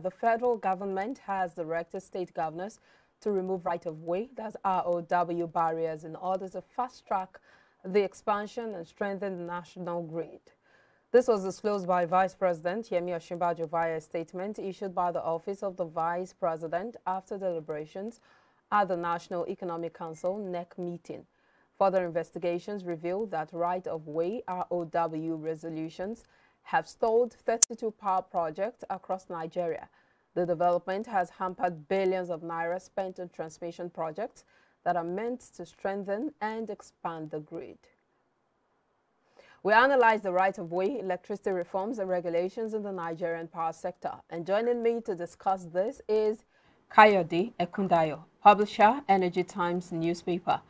The federal government has directed state governors to remove right-of-way, that's ROW barriers, in order to fast-track the expansion and strengthen the national grid. This was disclosed by Vice President Yemi Osinbajo via a statement issued by the Office of the Vice President after deliberations at the National Economic Council NEC meeting. Further investigations revealed that right-of-way ROW resolutions have stalled 32 power projects across Nigeria. The development has hampered billions of naira spent on transmission projects that are meant to strengthen and expand the grid. We analyze the right-of-way, electricity reforms and regulations in the Nigerian power sector. And joining me to discuss this is Kayode Ekundayo, publisher, Energy Times newspaper.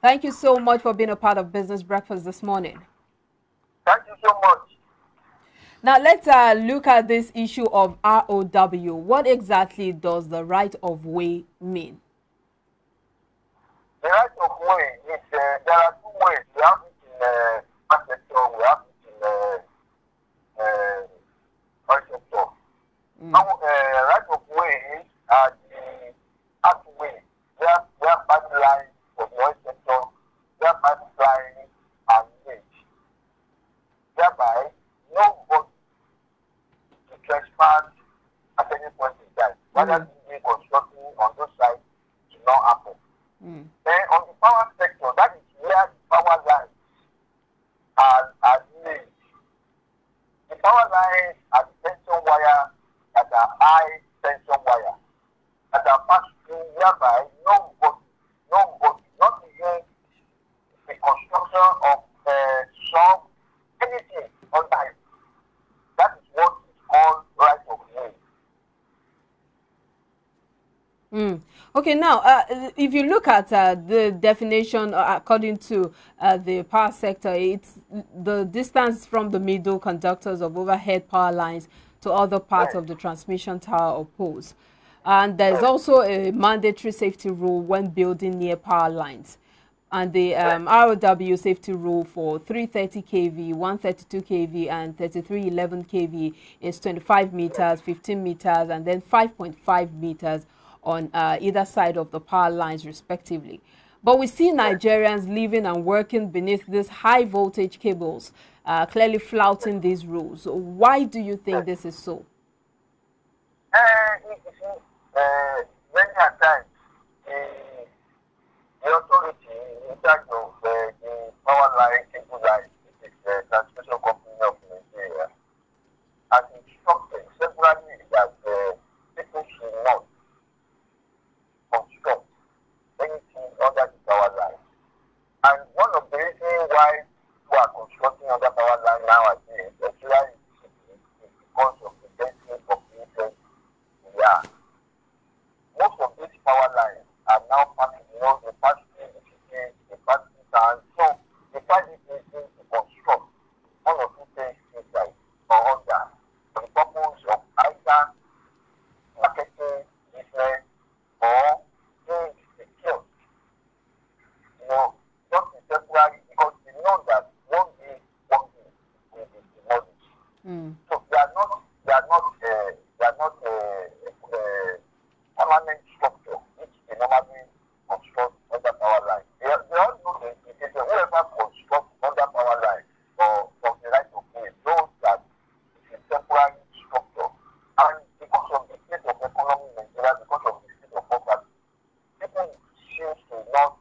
Thank you so much for being a part of Business Breakfast this morning. Thank you so much. Now, let's look at this issue of ROW. What exactly does the right-of-way mean? The right-of-way is, there are two ways. We have it in the first sector, we have it in the oil sector. Right-of-way are the pathway where pipelines for the oil sector, where pipelines are made. Thereby, nobody to trespass at any point in time. Whether being constructing on those sites do not happen. Then on the power sector, that is where the power lines are laid. The power lines are the tension wire that are high tension wire that are passed through, whereby nobody, not even the construction of some anything on that. That is what is called right of way. Okay, now, if you look at the definition according to the power sector, it's the distance from the middle conductors of overhead power lines to other parts of the transmission tower or poles. And there's also a mandatory safety rule when building near power lines. And the ROW safety rule for 330 kV, 132 kV, and 3311 kV is 25 meters, 15 meters, and then 5.5 meters on either side of the power lines, respectively. But we see Nigerians living and working beneath these high voltage cables, clearly flouting these rules. Why do you think this is so? Many times, the authority in charge of the power line, cable line, which is the transmission company of Nigeria, has instructed severally that people should not construct anything under the power line. And one of the reasons why people are constructing under power line nowadays, especially is because of the densely populated we are. Most of these power lines are now passing, they pass through the cities, they pass through towns, so they find it easy to construct one or two things inside or under for the purpose of either marketing, business, or being secure. Just in temporary, because they know that one day will be demolished. So they are not permanent structure which they normally construct under power line. They all know the implication. Whoever constructs under power line or from the right of way knows that it's a temporary structure. And because of the state of economy in Nigeria, because of the state of poverty, people seem to not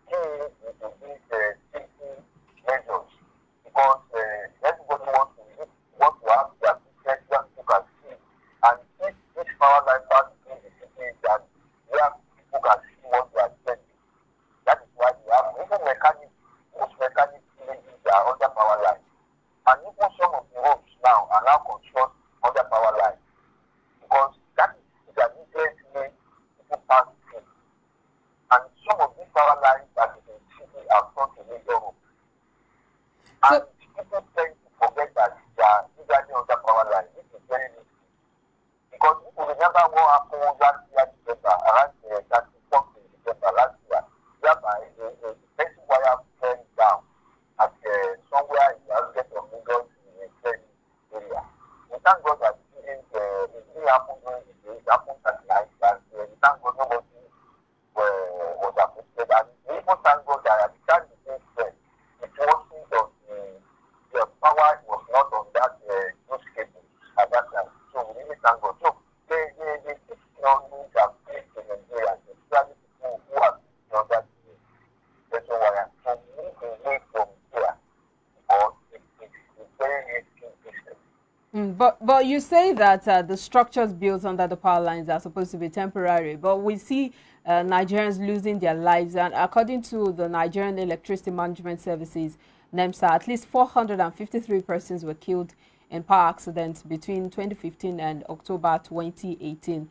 key into these safety measures because everybody wants to have their business where people can see. And if this power line passes through the city, that where people can see what they are doing. That is why we have even mechanics, most mechanics villages are under power line. And even some of the roads now are now constructed under power line. Because that is the easiest way people pass through. And some of these power lines that is in the city are front to major roads. And people tend to forget that they are usually under power line. This is very risky. Because if you remember what happened last year, December, around the 31st of December last year, whereby the fencing wire fell down at somewhere in the outskirts of Lagos in a area. We thank God that it didn't happen thank God. So the six younglings are placed in Nigeria, especially people who have been under the pressure wire, to move away from here because it's a very risky business. But you say that the structures built under the power lines are supposed to be temporary, but we see Nigerians losing their lives, and according to the Nigerian Electricity Management Services, NEMSA, at least 453 persons were killed in power accidents between 2015 and October 2018.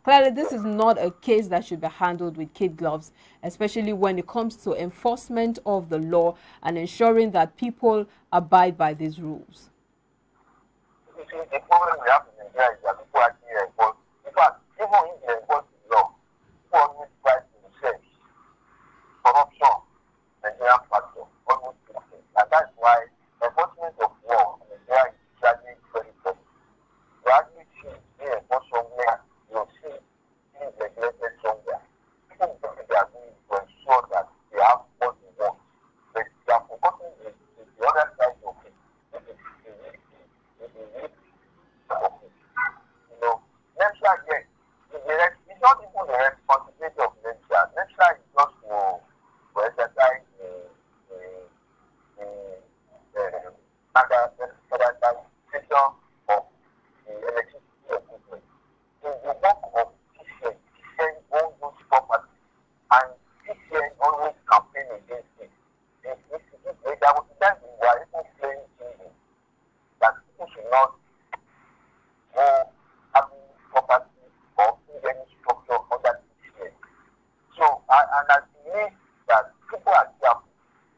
Clearly, this is not a case that should be handled with kid gloves, especially when it comes to enforcement of the law and ensuring that people abide by these rules. You see, the problem we have in Nigeria is that people actually enforce. In fact, even if they enforce the law, people always try to research corruption, Nigerian factor, almost nothing. And that's why enforcement of law in Nigeria is usually very important. You actually see being enforced somewhere, you'll see being regulated somewhere. People think they are doing to ensure that they have what they want. But they are forgotten the other side of it. You know, NEMSA, yes, it's not even the responsibility of NEMSA. NEMSA is just to exercise standardization of the electricity equipment. In the work of TCN owns those properties, and TCN always campaign against it. There was a time we were even playing TV that people should not go having property or in any structure under TCN. So, and I believe that people are careful,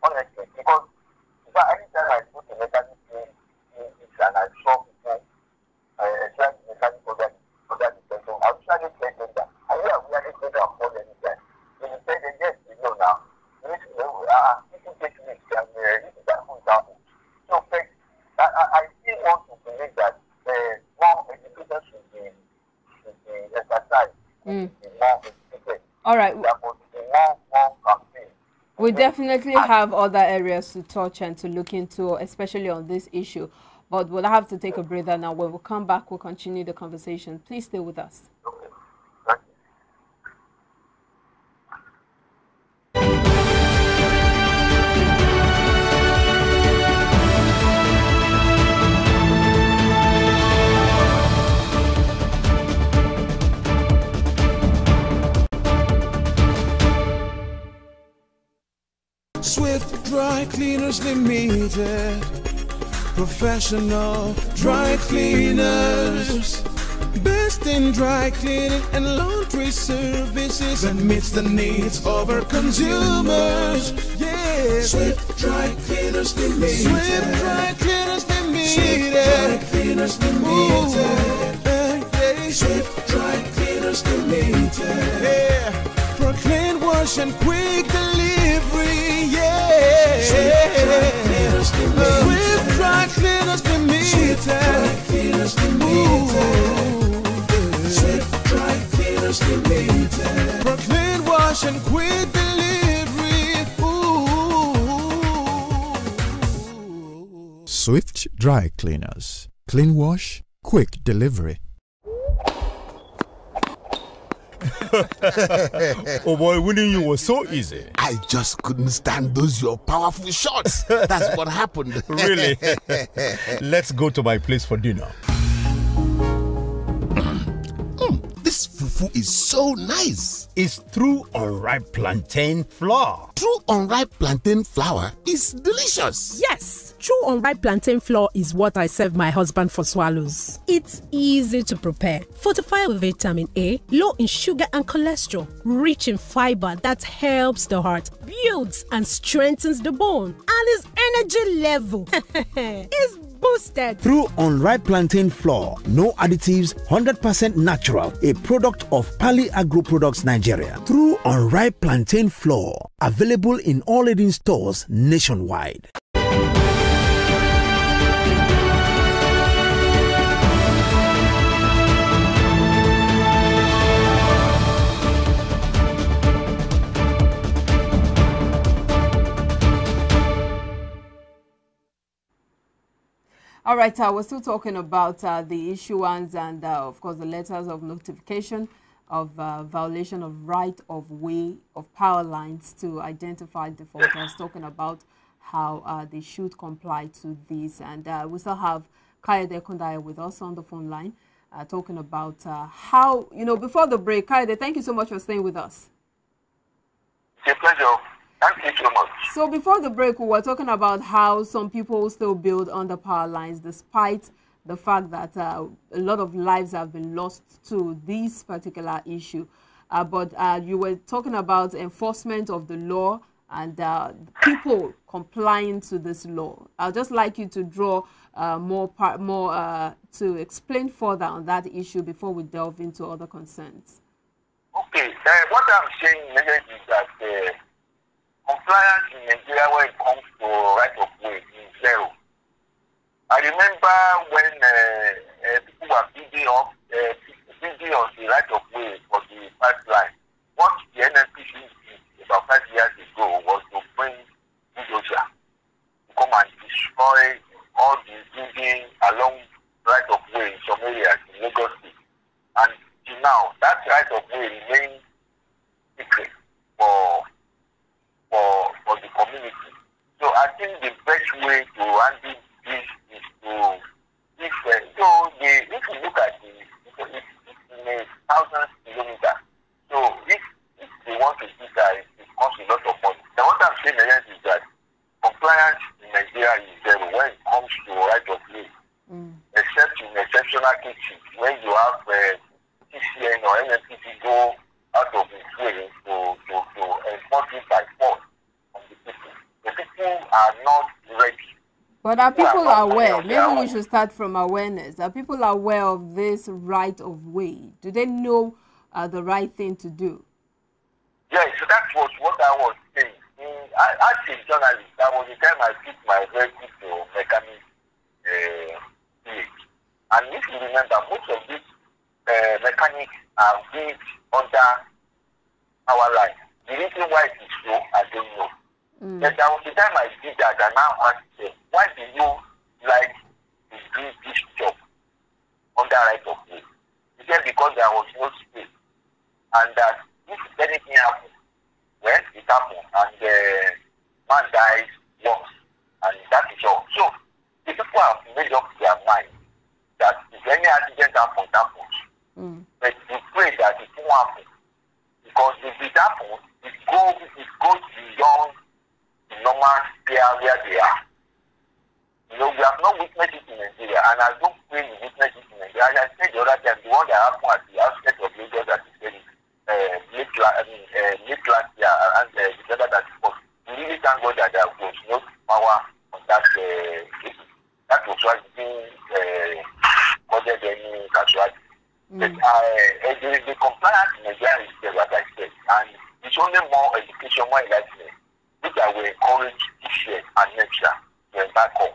honestly, because anytime I go to mechanic place and I saw people, especially mechanic under the person, I usually tell them that, are you aware they don't afford anything? When you tell them, yes, we know now. People take risks and this is that who's happening. So, I still want to believe that more education should be exercised, be more educated. All right. There must be more campaign. We definitely have other areas to touch and to look into, especially on this issue. But we'll have to take a breather now. When we come back, we'll continue the conversation. Please stay with us. Okay. Thank you. Swift Dry Cleaners Limited, professional dry cleaners, best in dry cleaning and laundry services, and meets the needs of our consumers. Yeah, Swift Dry Cleaners Limited, Swift Dry Cleaners Limited, Swift Dry Cleaners Limited, yeah. Swift Dry Cleaners Limited, yeah, for clean wash and quick delivery, yeah. Swift Dry Cleaners Limited, Swift Dry Cleaners Limited, Swift Dry Cleaners Limited, for clean wash and quick delivery. Swift Dry Cleaners, clean wash, quick delivery. Oh boy, winning you was so easy. I just couldn't stand those your powerful shots. That's what happened. Really? Let's go to my place for dinner. This fufu is so nice. It's through unripe plantain flour. True unripe plantain flour is delicious. Yes, true unripe plantain flour is what I serve my husband for swallows. It's easy to prepare, fortified with vitamin A, low in sugar and cholesterol, rich in fiber that helps the heart, builds and strengthens the bone, and his energy level is boosted. Through unripe plantain flour, no additives, 100% natural, a product of Pali Agro Products Nigeria. Through unripe plantain flour, available in all leading stores nationwide. All right, we're still talking about the issuance and, of course, the letters of notification of violation of right-of-way of power lines to identify defaulters, talking about how they should comply to this. And we still have Kayode Kundaya with us on the phone line, talking about how, before the break. Kayode, thank you so much for staying with us. It's a pleasure. Thank you so much. So before the break, we were talking about how some people still build under power lines despite the fact that a lot of lives have been lost to this particular issue. But you were talking about enforcement of the law and people complying to this law. I'd just like you to draw more to explain further on that issue before we delve into other concerns. Okay, what I'm saying is that compliance in Nigeria when it comes to right-of-way is zero. I remember when people were building on the right-of-way for the pipeline. What the NNPC did about 5 years ago was to bring bulldozer to come and destroy all the buildings along right-of-way in some areas in Lagos State. And till now, that right-of-way remains secret for the community. So I think the best way to handle this is to, if you look at it's in 1,000 kilometers. So if they want to do that, it costs a lot of money. Now what I'm saying is that compliance in Nigeria is zero when it comes to right of way, except in exceptional cases when you have TCN or NNPC go out of its way to enforce it by force on the people. The people are not ready. But are people aware? Maybe we should start from awareness. Are people aware of this right of way? Do they know the right thing to do? Yes, so that was what I was saying. As a journalist, that was the time I took my vehicle to mechanic PH. And if you remember, most of these mechanics are built under our line. The reason why it is so, I don't know. But there was the time I did that, and now asked them, why do you like to do this job under right of way? He said because there was no space. And that if anything happens, well, it happens, and the man dies once, and that is all. So the people have made up their mind that if any accident happens, but we pray that it won't happen. Because if it happens, it goes beyond the normal sphere where they are. We have not witnessed it in Nigeria, and I don't pray we witness it in Nigeria. As I said the other time, the one that happened at the outskirts of Lagos that is very late last year, and December 31st, we really thank God that there was no power on that case. That was why we didn't caused any casualty. But the compliance in Nigeria is there, as I said, and it's only more education, more enlightenment, which I will encourage this year and next year to embark on.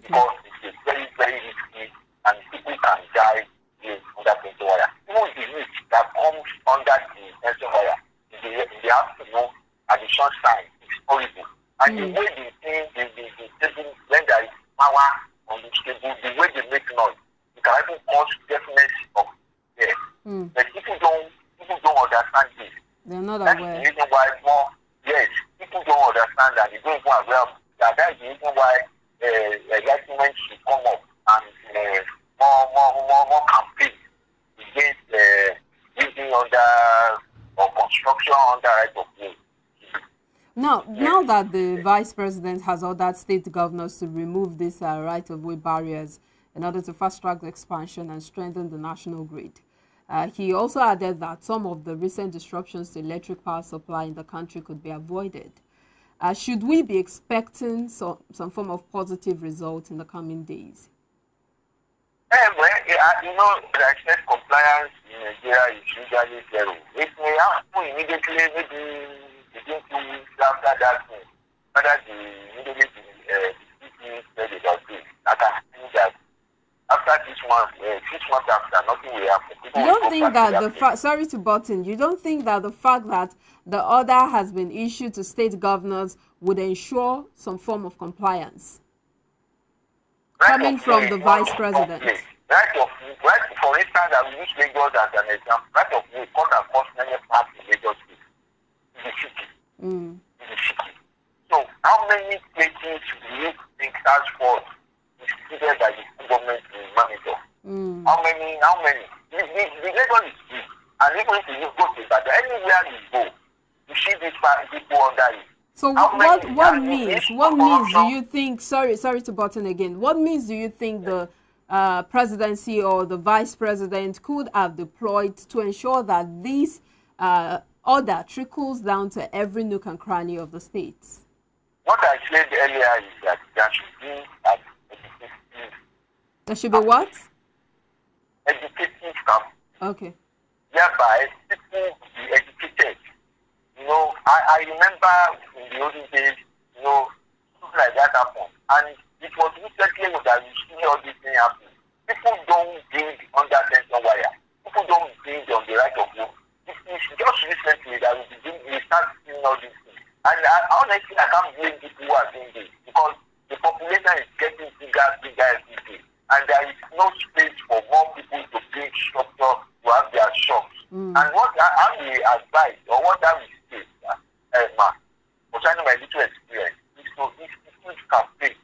Because it's very, very risky, and people can die under the wire. Even the risk that comes under the fencing wire, they have to know at the short side, it's horrible. And the way they think, when there is power on the table, the way they make noise, it can even cause deafness of ear. But people don't understand this. They're not That's aware. the reason why people don't understand that. They don't even aware of that. That's the reason why enlightenment should come up and more campaign against living under or construction under right of way. Now that the Vice President has ordered state governors to remove these right-of-way barriers in order to fast-track the expansion and strengthen the national grid, he also added that some of the recent disruptions to electric power supply in the country could be avoided. Should we be expecting some form of positive result in the coming days? The access compliance in Nigeria is usually zero. It may happen immediately, maybe within 2 weeks after that, whether immediately the city said about this. I can see that after 6 months after, nothing will happen. You don't think that sorry to butt in, you don't think that the fact that the order has been issued to state governors would ensure some form of compliance? Coming from the vice president. Right, for instance, I will use Lagos as an example. Right of way, cut across many parts in Lagos State. In the city. In the city. So, how many places do you think as for is considered by the government to monitor? How many? The Lagos is big. And even if you go to that, anywhere you go, you see these people under it. So what means do you think, sorry to button again, what means do you think the presidency or the vice president could have deployed to ensure that this order trickles down to every nook and cranny of the states? What I said earlier is that there should be an educative. There should be what? Educative camp. Okay. Thereby, people be educated. You know, I remember in the olden days, you know, stuff like that happened. And it was recently that you see all these things happen. People don't build under tension wire. People don't build on the right of way. It's just recently that we start seeing all these things. And honestly, I can't blame people who are doing this because the population is getting bigger every day. And there is no space for more people to build structure to have their shops. And what I will advise, or what I will say, concerning my little experience, is to this campaign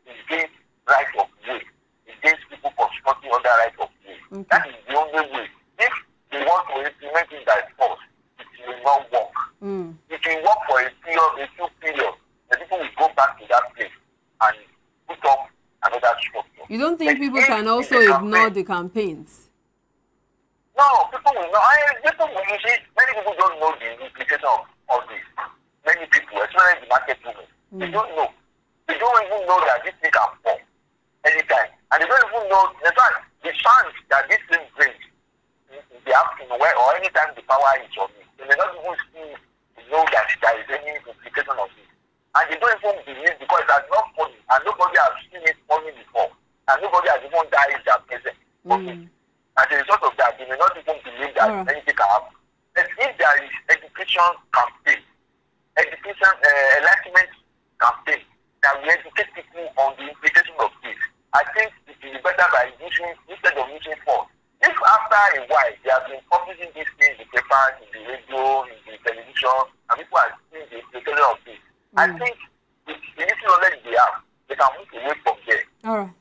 against right of way, against people constructing on the right of way. That is the only way. If they want to implement it by force, it will not work. It will work for a few periods. The people will go back to that place and put up another structure. You don't think people can also ignore the campaigns? No, people will not. You see, many people don't know the implication of this. Many people, especially the market women, they don't know. They don't even know that this thing can fall anytime. And they don't even know, in fact, the chance that this thing brings in the afternoon or anytime the power is on it, they may not even know that there is any implication of this. And they don't even believe because it has not funny, and nobody has seen it funny before. And nobody has even died in their presence. As a result of that, they may not even believe that anything can happen. But if there is education campaign, enlightenment campaign, that we educate people on the implication of this, I think it will be better by instead of using force. If after a while they have been publishing these things in the papers, in the radio, in the television, and people are seeing the implication of this, I think with the little knowledge they have, they can move away from there. All right.